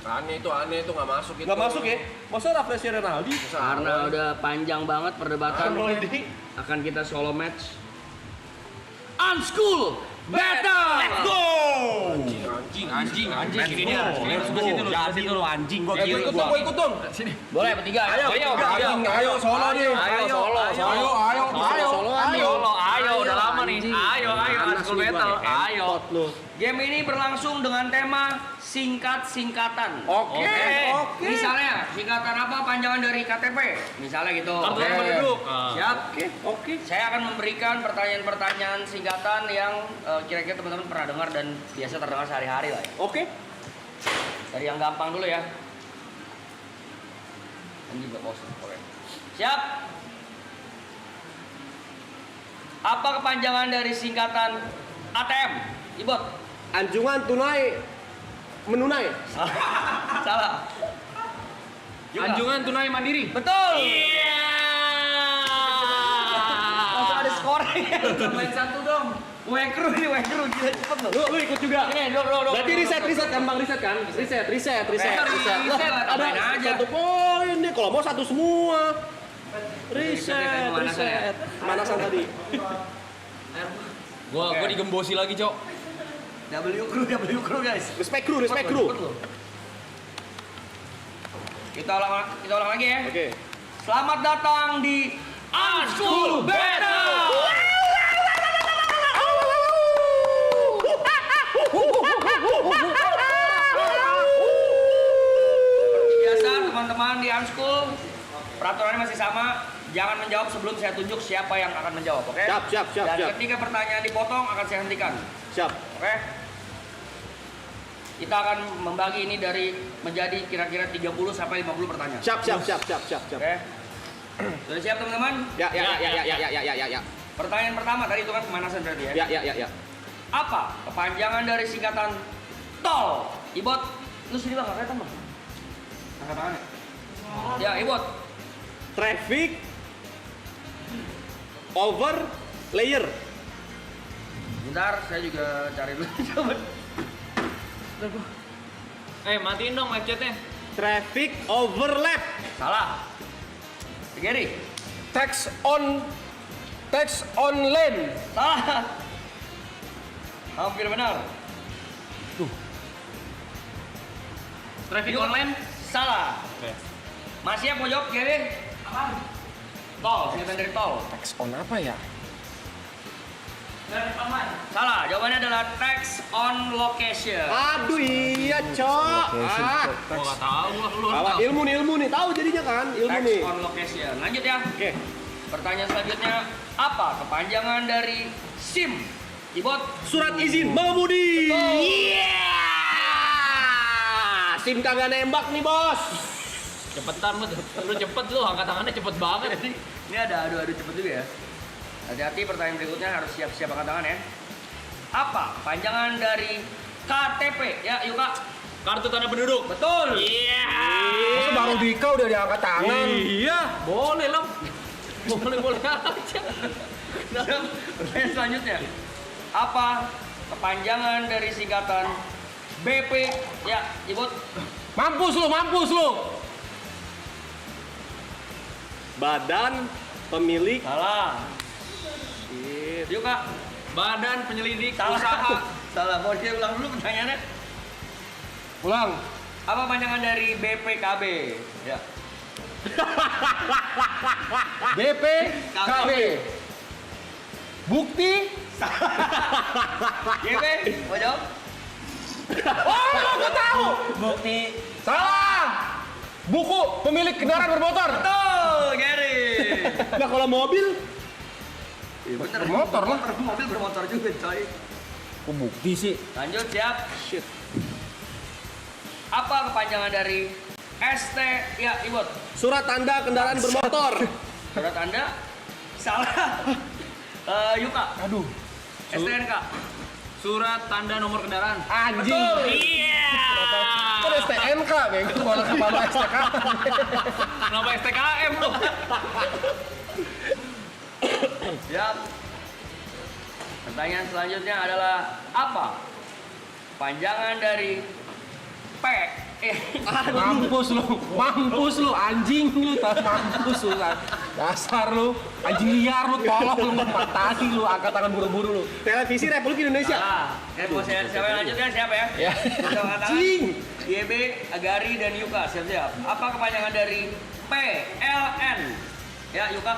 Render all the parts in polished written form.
Aneh itu nggak masuk itu. Nggak masuk ya? Masa Rafflesia Rinaldi? Karena udah panjang banget perdebatan. Rinaldi. Akan kita solo match. Unschool Battle. Let's go! Anjing. Ini dia. Jadi lu anjing gua kiri gua. Ikut dong. Sini. Boleh bertiga. Ayo solo nih. Ayo, udah lama nih. Ayo, Unschool Battle. Ayo. Game ini berlangsung dengan tema singkat-singkatan. Oke. Misalnya, singkatan apa panjangan dari KTP? Misalnya gitu. Kartu tanda penduduk. Siap. Oke. Saya akan memberikan pertanyaan-pertanyaan singkatan yang kira-kira teman-teman pernah dengar dan biasa terdengar sehari-hari lah. Oke. Dari yang gampang dulu ya. Ini juga bos. Oke. Siap. Apa kepanjangan dari singkatan ATM? Ibot. Anjungan tunai menunai. Salah. Juga. Anjungan tunai mandiri. Betul. Langsung ada skornya. Tambahin satu dong. Wekru gila cepet loh. Lu ikut juga. Ini, Berarti riset kan Bang, riset kan? Riset. Riset, Ada tambahin aja. 1 poin nih, kalau mau 1 semua. Riset. Pemanasan tadi. Gua digembosi lagi, Cok. W crew guys. Respect crew. Kita ulang lagi ya. Oke. Selamat datang di Unschool Battle. Biasa teman-teman di Unschool, peraturannya masih sama. Jangan menjawab sebelum saya tunjuk siapa yang akan menjawab, oke? Siap. Dan ketika pertanyaan dipotong akan saya hentikan. Siap. Oke. Kita akan membagi ini menjadi kira-kira 30 sampai 50 pertanyaan. Siap. Oke. Sudah siap teman-teman? Ya. Pertanyaan pertama tadi itu kan pemanasan berarti ya? Ya. Apa kepanjangan dari singkatan TOL? Ibot, lu sini bang, kelihatan bang? Angkat tangan ya? Ya, Ibot. Traffic over layer. Bentar, saya juga cari dulu. Coba. Matiin dong mic chat-nya. Traffic overlap. Salah. Gary. Text on lane. Salah. Hampir benar. Traffic Yuk. online. Salah. Masih yang mau jawab, Gary? Apaan? Tol, singkatan dari tol. Text on apa ya? Salah, jawabannya adalah text on location. Aduh iya, Cok. Gua enggak tahu, lu Apa tahu. ilmu nih tahu jadinya kan? Ilmu Text nih. on location. Lanjut ya. Oke. Pertanyaan selanjutnya, apa kepanjangan dari SIM? Ibot. Surat izin mengemudi. Iya. Sim kagak nembak nih, Bos. Cepetan lu cepet lu, angkat tangannya cepet banget. Ini ada adu cepet juga ya. Hati-hati, pertanyaan berikutnya harus siap-siap angkat tangan ya. Apa panjangan dari KTP? Ya, yuk Kak. Kartu tanda penduduk. Betul. Iya. Masa baru Dika udah diangkat tangan? Iya, boleh lah. Boleh aja. Pertanyaan selanjutnya. Apa kepanjangan dari singkatan BP? Ya, Ibut. Mampus lu. Badan pemilik. Salah. Shit. Yuk Kak. Badan penyelidik Salah. usaha. Salah. Mau dia ulang dulu pertanyaannya. Ulang. Apa panjangan dari BPKB? Ya. BPKB. Bukti. GB, mau jawab? Oh, aku tahu. Bukti. Salah. Buku pemilik kendaraan bermotor. Betul, Gary. Nah kalau mobil, Bener, Bermotor lah. Mobil bermotor juga, coy. Kok bukti sih? Lanjut, siap. shit. Apa kepanjangan dari ST? Ya, Ibot. Surat tanda kendaraan bermotor. Surat Anda? Salah. Yuka. Aduh. STNK. Surat tanda nomor kendaraan. Anjing. Betul. Iya. Kok ada STNK, bego? Malah kepala STK. Kenapa STKM lu? Siap. Pertanyaan selanjutnya adalah apa panjangan dari P Mampus lu, anjing lu, mampus lu, dasar lu, anjing liar lu, tolong lu, matahi lu, angkat tangan buru-buru lu. Televisi Republik Indonesia. Siapa yang lanjut ya? Siapa ya? Ya. Anjing. YB, Agari, dan Yuka, siap-siap. Apa kepanjangan dari PLN? Ya, Yuka.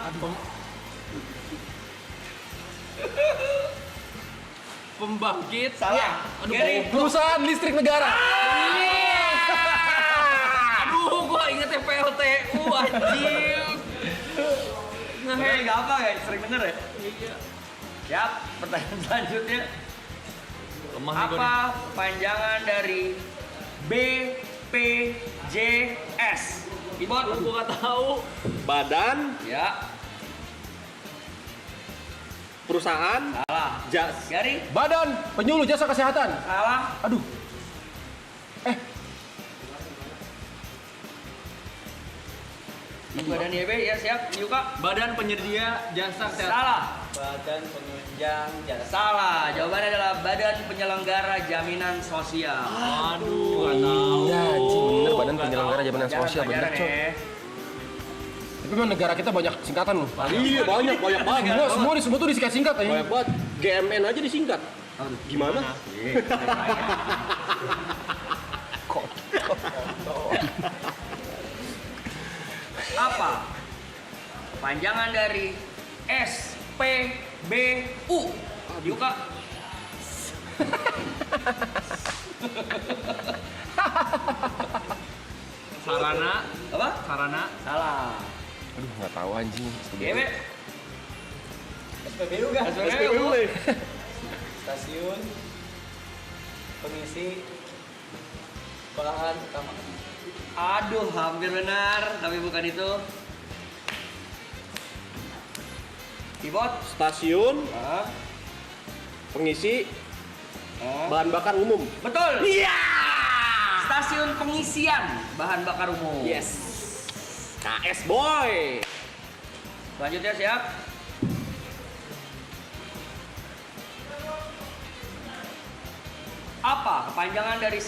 Pembangkit. Salah. Aduh, Gary. Perusahaan listrik negara. Aduh, gua ingetnya PLTU anjing. Oke, gampang ya, sering denger ya? Iya. Siap, pertanyaan selanjutnya. Lemah nih gua nih. Apa panjangan dari BPJS? Ibot, Gua nggak tahu. Badan ya, Perusahaan salah. Jas. Gary, Badan Penyuluh Jasa Kesehatan. salah. Aduh. Yuka dan YB, ya siap. Yuka, Badan Penyedia Jasa Kesehatan. salah. Badan penunjang jasa. Salah. Jawabannya adalah Badan Penyelenggara Jaminan Sosial. Aduh, nggak tahu. Ya, anjing bener Badan Penyelenggara Jaminan Pelajaran, Sosial bener, pelajaran Cok. ya. Tapi memang negara kita banyak singkatan loh. Iya, banyak banget. Semua tuh disingkat-singkat aja. Banyak banget. GMN aja disingkat. Gimana? Apa panjangan dari SPBU? Yuka, Sarana. apa? Sarana. Salah. Aduh, nggak tahu anjing. YB, SPBU kan? SPBU nih. Stasiun pengisi bahan utama. aduh, hampir benar, tapi bukan itu. Ibot, Stasiun ah, pengisi ah. bahan bakar umum. Betul. Iya. Stasiun pengisian bahan bakar umum. Yes. KS boy. Selanjutnya siap. Apa kepanjangan dari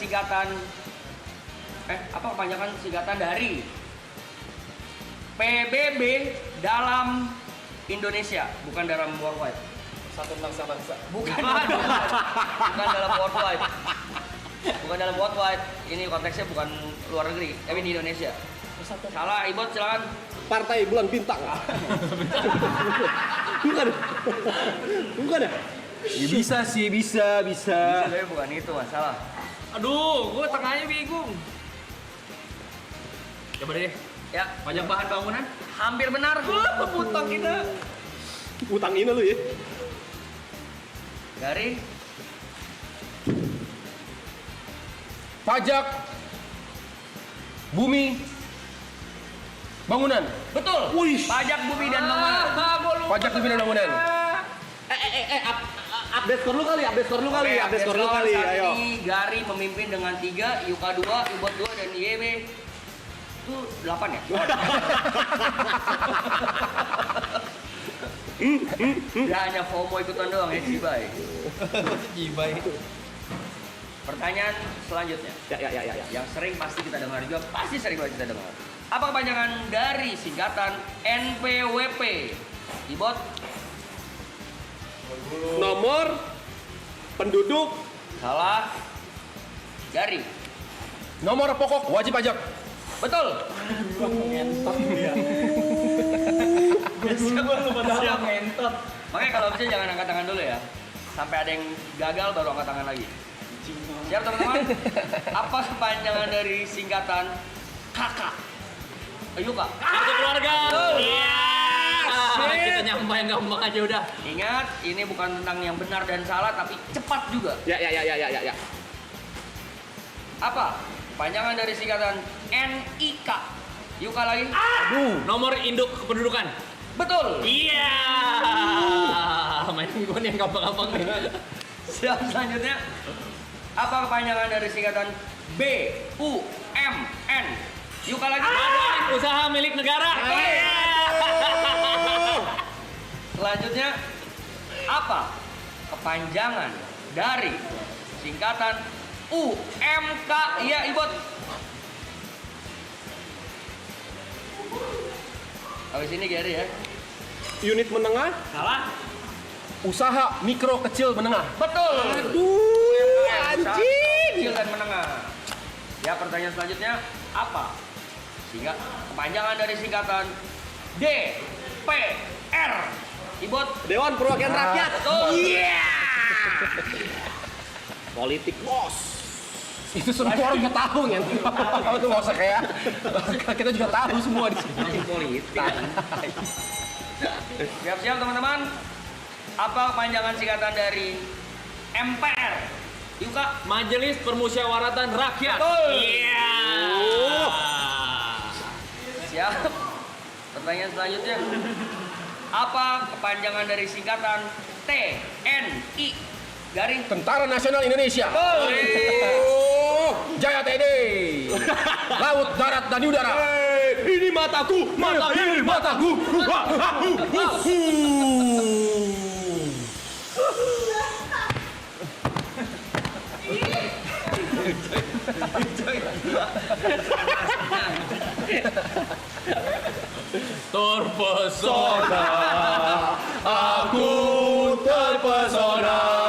singkatan dari PBB dalam Indonesia, bukan dalam worldwide. Satu bangsa-bangsa. Bukan dalam worldwide. Bukan dalam worldwide. Ini konteksnya bukan luar negeri, tapi di Indonesia. Salah, Ibot silakan. Partai Bulan Bintang. Bukan. Bukan ya? Ya, bisa sih, bisa. Tapi bukan itu masalah. Aduh, gua tengahnya bingung. Coba deh. Ya, Pajak bahan bangunan. hampir benar. Utang kita. Utang ini lu ya. Dari Pajak bumi bangunan. betul. Wih. Pajak bumi dan bangunan. Pajak bumi dan bangunan. Update skor lu kali. Update skor lu kali. Saat Ayo. ini Gari memimpin dengan 3, Yuka 2, Ibot 2, dan YB itu 8 ya? Dia hanya FOMO ikutan doang ya, Cibai. Jibai. Pertanyaan selanjutnya, Ya. yang sering pasti kita dengar juga, pasti sering banget kita dengar. Apa kepanjangan dari singkatan NPWP? Ibot, Nomor penduduk salah. Gari, Nomor pokok wajib pajak. betul. Makanya kalau bisa jangan angkat tangan dulu ya. Sampai ada yang gagal baru angkat tangan lagi. Siap teman-teman? Apa kepanjangan dari singkatan KK? Ayo Kak. Kartu keluarga. Iya. Kita nyampe yang gampang aja udah. Ingat, ini bukan tentang yang benar dan salah, tapi cepat juga. Ya. Apa? Panjangan dari singkatan NIK. Yuka lagi. Nomor induk kependudukan. Betul. Iya. Main gue nih yang gampang-gampang nih. Siap, selanjutnya. Apa kepanjangan dari singkatan BUMN? Yuka lagi. Badan usaha milik negara. Iya. Selanjutnya, apa kepanjangan dari singkatan UMK? Iya, Ibot. Habis ini Gary ya. Unit menengah. Salah. Usaha mikro kecil menengah. Betul. Aduh, Anjing. Kecil dan menengah. Ya, pertanyaan selanjutnya apa? Kepanjangan dari singkatan DPR. Ibot. Dewan Perwakilan Rakyat. Betul. Politik bos. Itu semua orang juga tahu kan. Kalau itu nggak usah kayak kita juga tahu semua di sini. Politik. Siap-siap teman-teman. Apa kepanjangan singkatan dari MPR? Yuka. Majelis Permusyawaratan Rakyat. Betul. Iya. Siap. Pertanyaan selanjutnya. Apa kepanjangan dari singkatan TNI? Garing. Tentara Nasional Indonesia. Betul. Jaya TNI. Laut, darat, dan udara. Ini mataku, ini mataku. Terpesona. Aku terpesona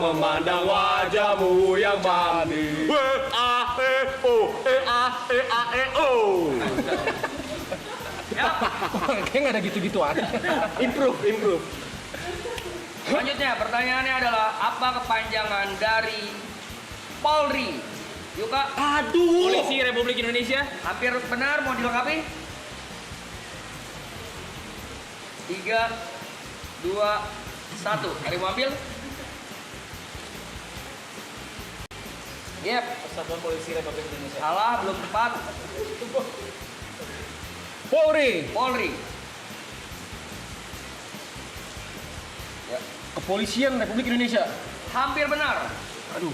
memandang wajahmu yang mandi. E-A-E-O. Ya. Kayak nggak ada gitu-gituan. Improve. Selanjutnya pertanyaannya adalah apa kepanjangan dari Polri? Yuka. Aduh. Polisi Republik Indonesia. Hampir benar, mau dilengkapi? 3, 2, 1. Hari mau ambil? Yep. Persatuan Polisi Republik Indonesia. Salah, belum tepat. Polri. Ya. Kepolisian Republik Indonesia. Hampir benar. Aduh.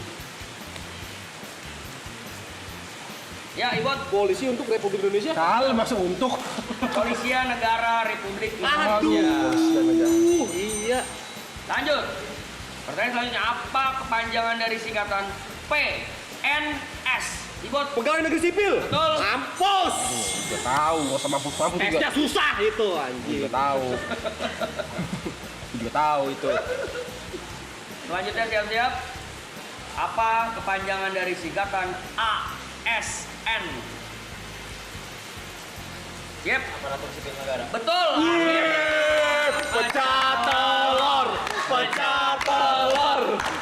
Ya, Ibot. Polisi untuk Republik Indonesia. Kali maksud untuk. Kepolisian Negara Republik Aduh. Indonesia. Polisian aja. Iya. Lanjut. Pertanyaan selanjutnya, apa kepanjangan dari singkatan PNS? Ibot. Pegawai negeri sipil. Betul. Mampus. Juga tahu, nggak usah mampu-mampu juga. Tesnya susah itu anjing. Juga tahu. Juga tahu itu. Selanjutnya siap-siap. Apa kepanjangan dari singkatan ASN? Yep. Aparatur Sipil Negara. Betul.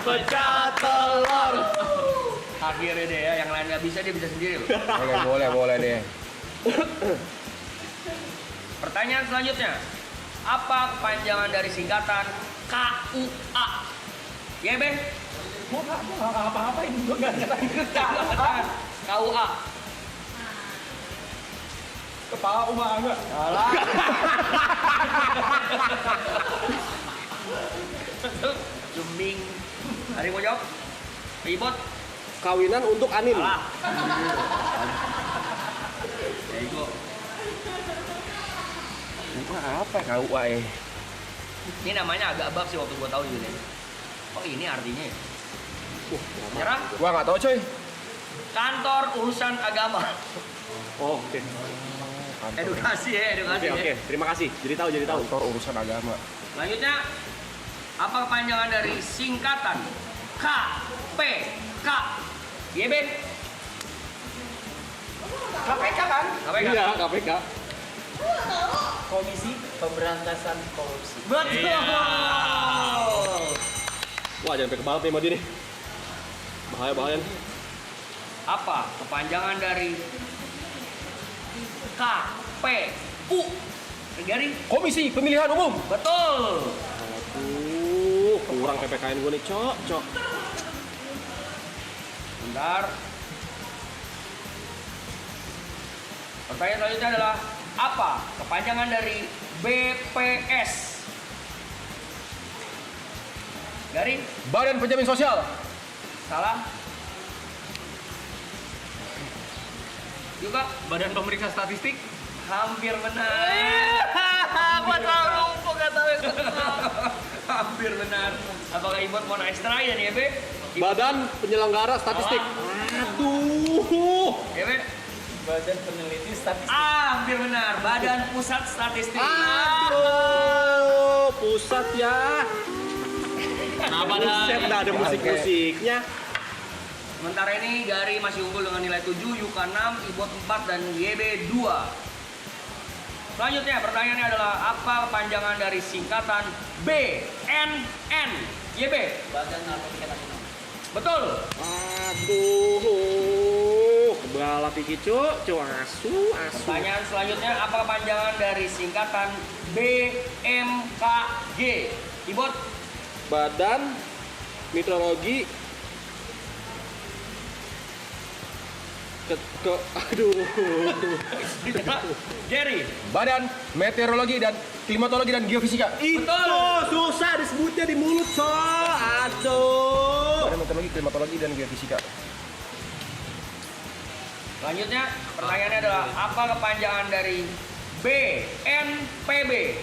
Pecah telur. Akhirnya deh ya, yang lain nggak bisa, dia bisa sendiri loh. Boleh deh. Pertanyaan selanjutnya. Apa kepanjangan dari singkatan KUA? Ya, Ben? Apa-apa ini gua enggak KUA. KUA. Kepala Uma enggak. Salah. Juming. Hari mau jawab? Ibot. Kawinan untuk Anin. Salah. Ego. Apa KUA? Ini namanya agak bab sih waktu gua tahu juga. Oh, ini artinya ya? Nyerah? Gua nggak tahu coy. Kantor Urusan Agama. Oh, oke. Edukasi ya, edukasi Oke. ya. Terima kasih. Jadi tahu. Kantor urusan agama. Selanjutnya, apa kepanjangan dari singkatan KPK? Iya, Ben? KPK kan? KPK. Iya, KPK. Komisi Pemberantasan Korupsi. Betul. Wah, jangan sampai kebalap nih sama dia nih. Bahaya nih. Apa kepanjangan dari KPU? Dari? Komisi Pemilihan Umum. Betul. Aduh, kurang PPKN gue nih, Cok. Bentar. Pertanyaan selanjutnya adalah apa kepanjangan dari BPS? Dari? Badan Penjamin Sosial. Salah. Juga Badan Pemeriksa Statistik. hampir benar. Gua tahu, gua nggak tahu yang hampir benar. Apakah Ibot mau extra ya nih, Be? Badan Penyelenggara Statistik. Aduh. Ya, Be? Badan Peneliti Statistik. Hampir benar. Badan Pusat Statistik. Aduh, pusat ya. Kenapa Buset, dah ada musik-musiknya. Sementara ini Gary masih unggul dengan nilai 7, Yuka 6, Ibot 4, dan YB 2. Selanjutnya pertanyaannya adalah apa kepanjangan dari singkatan BNN? YB. Badan Narkotika Nasional. Betul. Aduh, kebalap iki cuk, asu. Pertanyaan selanjutnya apa kepanjangan dari singkatan BMKG? Ibot. Badan Meteorologi aduh. Gary. Badan Meteorologi dan Klimatologi dan Geofisika. Itu susah disebutnya di mulut, cok. Aduh. Badan Meteorologi, Klimatologi dan Geofisika. Selanjutnya pertanyaannya adalah apa kepanjangan dari BNPB?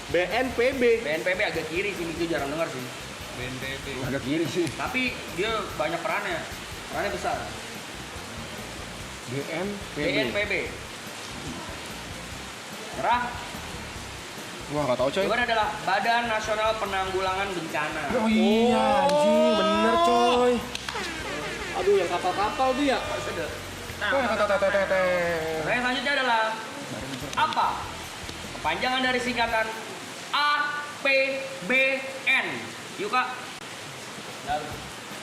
BNPB. BNPB agak kiri sih, itu jarang dengar sih. Agak kiri sih. Tapi dia banyak perannya. Perannya besar. BNPB. Nyerah. Wah, nggak tahu coy. Jawaban adalah Badan Nasional Penanggulangan Bencana. Oh iya, anjing, bener coy. Aduh, yang kapal-kapal tuh ya. Pertanyaan selanjutnya adalah apa kepanjangan dari singkatan APBN? Yuk Kak.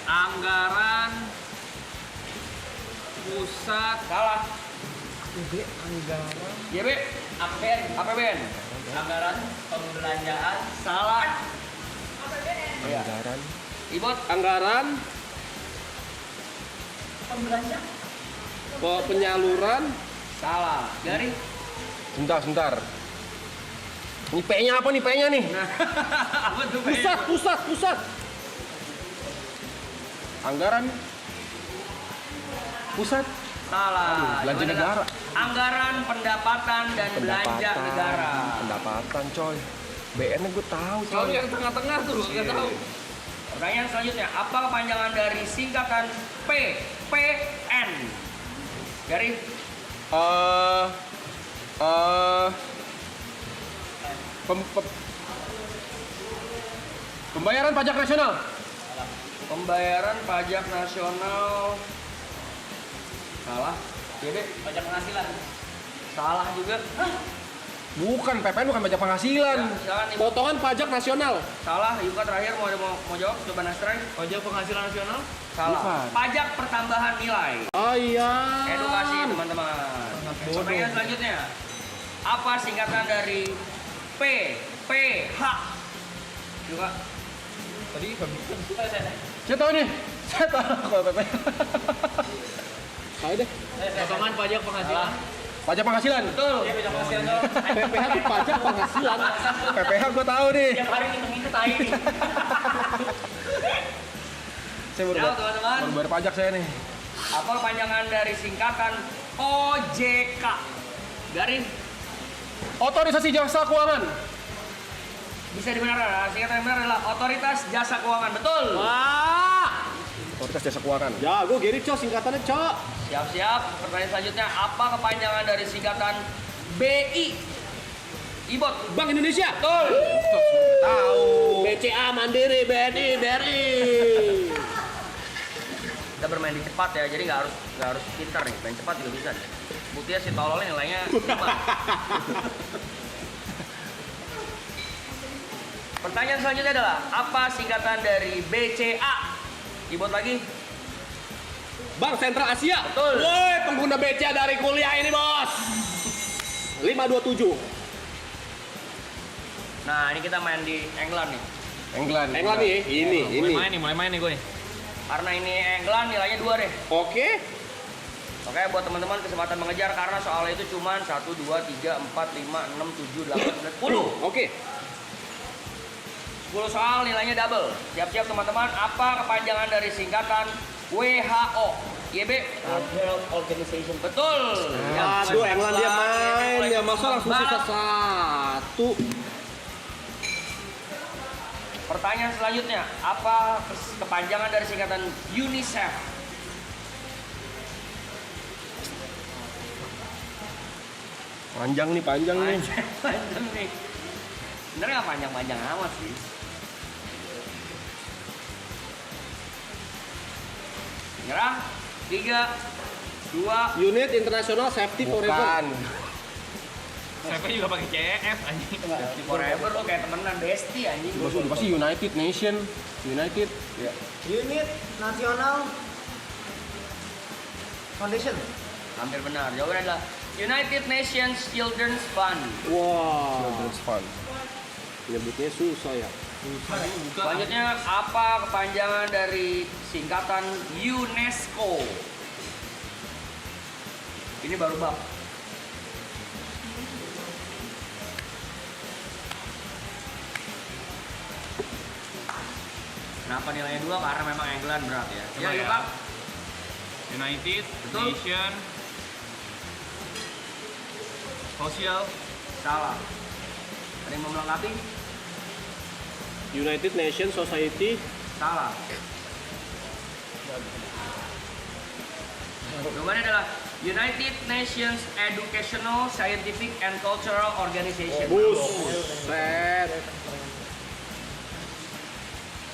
Anggaran Pusat Salah. Anggaran. YB. APBN. Anggaran Pembelanjaan. Salah. Anggaran. Ibot. Anggaran penyaluran. Salah. Gary. Sebentar. Ini P-nya apa nih? P-nya nih? Apa tuh? Pak? Pusat. Anggaran pusat. Salah. Aduh, belanja Jawaban negara. adalah Anggaran Pendapatan dan Belanja Negara. Pendapatan coy. BN-nya gue tahu Kalau coy. yang tengah-tengah tuh lo nggak tahu. Pertanyaan selanjutnya, apa kepanjangan dari singkatan PPN? Gary. Pembayaran pajak nasional. Pembayaran pajak nasional. Salah. YB. Pajak penghasilan. Salah juga. Bukan, PPN bukan pajak penghasilan. Silakan Ibu. Potongan pajak nasional. Salah. Yuka terakhir mau jawab, coba Nasrai. Pajak penghasilan nasional. Salah. Bukan. Pajak pertambahan nilai. Oh iya. Edukasi teman-teman. Pertanyaan selanjutnya. Apa singkatan dari PPH? Yuka. Tadi Saya tahu nih. Saya tahu kalau PPN. Ayo deh. potongan pajak penghasilan. Pajak penghasilan. Betul. Pajak penghasilan. PPH itu pajak penghasilan. PPH gue tahu nih. Tiap hari itu tai nih. Saya baru Ya, teman-teman. baru bayar pajak saya nih. Apa kepanjangan dari singkatan OJK? Garis. Otorisasi Jasa Keuangan. Bisa dibenarkan. Singkatan yang benar adalah Otoritas Jasa Keuangan. Betul. Wah. Otoritas Jasa Keuangan. Jago Gary, cok, singkatannya, cok. Siap-siap. Pertanyaan selanjutnya, apa kepanjangan dari singkatan BI? Ibot. Bank Indonesia. Betul. Tahu. BCA, Mandiri, BNI, BRI. Kita bermain di cepat ya, jadi nggak harus pintar nih, main cepat juga bisa. Buktinya si tololnya nilainya 5. Pertanyaan selanjutnya adalah apa singkatan dari BCA? Ibot lagi. Bank Sentral Asia. Betul. Woi, pengguna BCA dari kuliah ini, Bos. 527. Nah, ini kita main di England nih. England. England nih, ini. Mulai main nih gue. Karena ini England nilainya 2 deh. Oke. Oke, buat teman-teman kesempatan mengejar karena soalnya itu cuma 1, 2, 3, 4, 5, 6, 7, 8, 9, 10. Oke. 10 soal nilainya double. Siap-siap teman-teman, apa kepanjangan dari singkatan WHO? YB? World Organization. Betul. Aduh, England dia main. Dia masa langsung Barat. sisa 1. Pertanyaan selanjutnya, apa kepanjangan dari singkatan UNICEF? Panjang nih. Panjang nih. Sebenarnya nggak panjang-panjang amat sih. Nyerah. 3, 2. Unit International Safety Forever. Bukan. Siapa juga pakai CF anjing. Forever lo kayak temenan bestie anjing. Udah pasti United Nation. United. Ya. Unit Nasional Foundation. Hampir benar. Jawabannya adalah United Nations Children's Fund. Wah. Children's Fund. Nyebutnya susah ya. Selanjutnya, apa kepanjangan dari singkatan UNESCO? Ini baru bab. Kenapa nilainya 2? Karena memang England berat ya. Coba ya. Pak. United Betul. Nation Social. Salah. Ada yang mau melengkapi? United Nations Society. Salah. Jawabannya adalah United Nations Educational, Scientific, and Cultural Organization. Buset.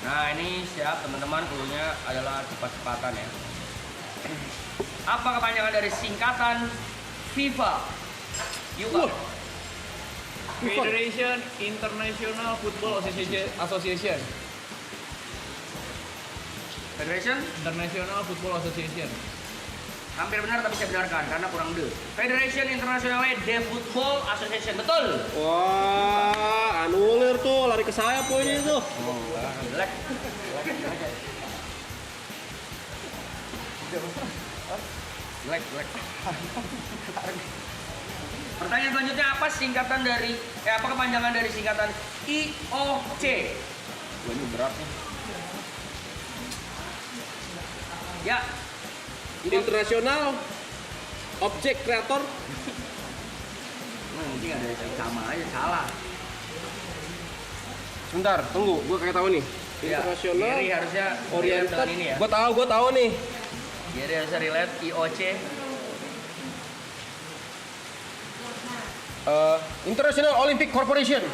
Nah ini siap teman-teman, cluenya adalah cepat-cepatan ya. Apa kepanjangan dari singkatan FIFA? Yuka. Federation International Football Association. Federation? International Football Association. Hampir benar tapi saya benarkan karena kurang de. Federation Internationale de Football Association, betul? Wah, anulir tuh, lari ke saya poinnya tuh. Jelek. Jelek. Pertanyaan selanjutnya, apa singkatan dari apa kepanjangan dari singkatan IOC? Wah, ini berat nih. Ya. International Object Creator. Mungkin ada yang sama aja, salah. Sebentar, tunggu. Gue kayak tahu nih. International Gary harusnya Oriented. relate dengan ini ya. Gue tahu nih. Gary harusnya relate IOC. International Olympic Corporation.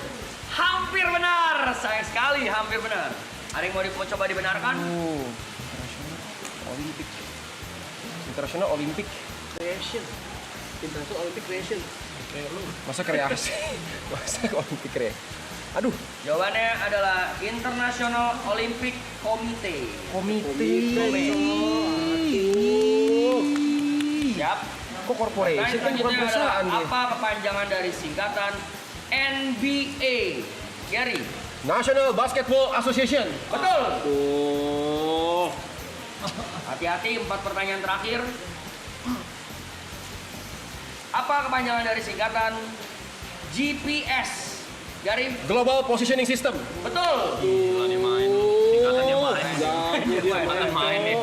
Hampir benar, sayang sekali, hampir benar. Ada yang mau coba dibenarkan? International Olympic. Creation. International Olympic Creation. Masa kreasi? Masa Olympic kreasi? Aduh. Jawabannya adalah International Olympic Committee. Komite. Siap. Kok corporation kan bukan Selanjutnya perusahaan adalah dia. apa kepanjangan dari singkatan NBA? Gary. National Basketball Association. Betul. Oh. Hati-hati, 4 pertanyaan terakhir. Apa kepanjangan dari singkatan GPS? Gary. Global Positioning System. Betul. Gila dia main. Singkatannya main. Dia main nih.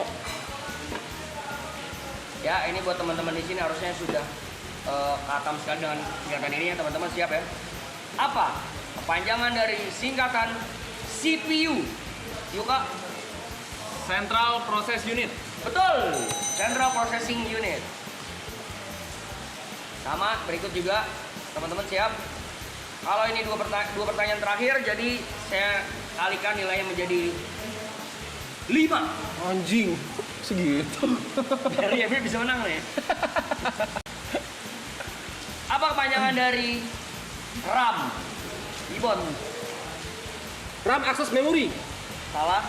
Ya, ini buat teman-teman di sini harusnya sudah katam sekali dengan singkatan ini ya teman-teman, siap ya. Apa kepanjangan dari singkatan CPU? Yuk Kak. Central Process Unit. Betul. Central Processing Unit. Sama, berikut juga teman-teman siap. Kalau ini dua pertanyaan terakhir, jadi saya kalikan nilainya menjadi 5. Anjing. Segitu. Dari Evi bisa menang nih. Apa kepanjangan dari RAM? Ibon. RAM Access Memory. Salah.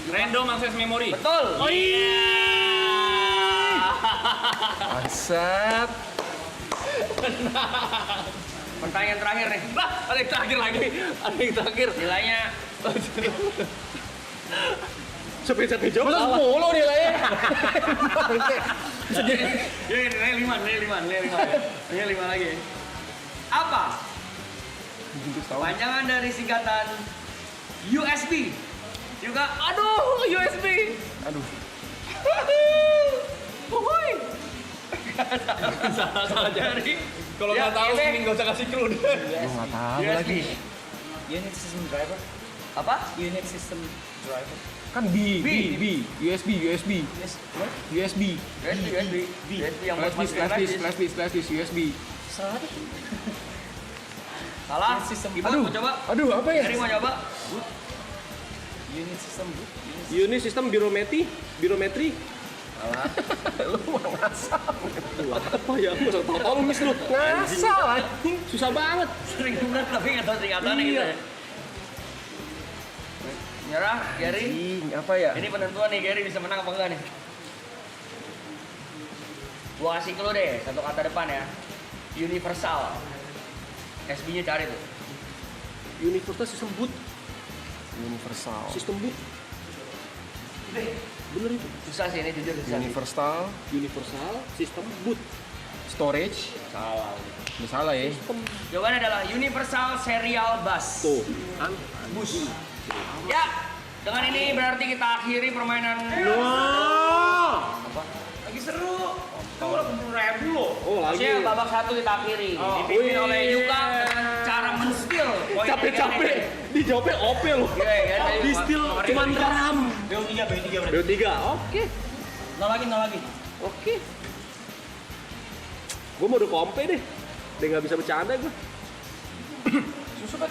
Random Access Memory. Betul. Oh iya. Bangsat. Pertanyaan terakhir nih. Lah, ada yang terakhir lagi. Ada yang terakhir. Nilainya Sampai jawab Masa salah. 10 nilainya? ya, nilai 5 lagi. Apa kepanjangan dari singkatan USB? Juga aduh USB. Aduh. Wuhui. Salah jadi. Kalau Ya, nggak tahu ini. mending nggak usah kasih clue deh. Gue nggak tahu USB. lagi. Unit System Driver. Apa? Unit system driver. Kan USB USB yang buat flash disk USB. Salah. Ibu mau coba? Aduh, apa ya? Gary mau coba? Unit system boot. Unit sistem birometri. Lu mau ngasal. Apa ya? Masa tahu mis lu. Ngasal anjing. Susah banget. Sering bener tapi nggak tahu singkatannya gitu ya. Nyerah, Gary. Anjing, apa ya? Ini penentuan nih, Gary bisa menang apa enggak nih? Gua kasih clue deh, satu kata depan ya. Universal. SB-nya cari tuh. Universal sistem boot. Universal. Sistem boot. Bener itu. Susah sih ini jujur susah. Universal sistem boot. Storage. Salah. Ini salah ya. Jawabannya adalah Universal Serial Bus. Tuh, kan? Bus. Ya, dengan ini berarti kita akhiri permainan. Lagi seru. Itu 80.000 loh. Oh, lagi. Maksudnya babak satu kita akhiri. Dipimpin oleh Yuka dengan cara men-steal. Capek-capek. Dijawabnya OP loh. Iya kan? Di steal cuman ram. BO3 berarti. BO3. Oke. Nol lagi. Oke. Gue mau udah kompe deh. Dia nggak bisa bercanda gue. Susu kan,